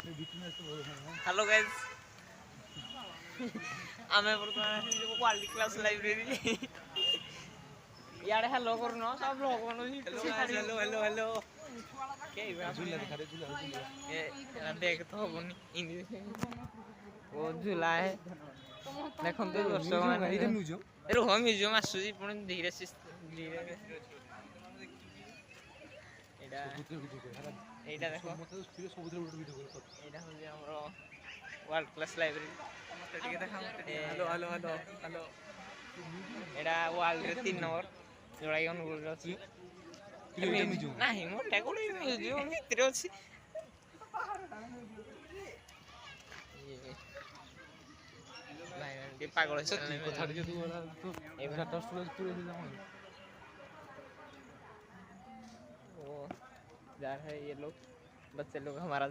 hello guys आमे बर्तमान quality class library यार हेलो करनो सब लोग बनो हेलो हेलो हेलो के झूला दिखा दे झूला ये देख तो बनी इंग्लिश वो झूला है देखो तो दर्शक माने ए रो म्यूजियम आसुजी पुणी धीरे धीरे एडा एडा देखो एडा हो जे हमरो वर्ल्ड क्लास लाइब्रेरी मते टिके देखा मते हेलो हेलो हेलो हेलो एडा वर्ल्ड रे 3 नंबर जोड़ाई अनुगुल अछि नाही मोटा कोडी म्यूजियम भितरे अछि ये नहीं के पागल चलने में कथा के तू वाला तो एटा टस्टलेस पूरे दे जाओ वो जा रहे ये लोग बच्चे लोग हमारा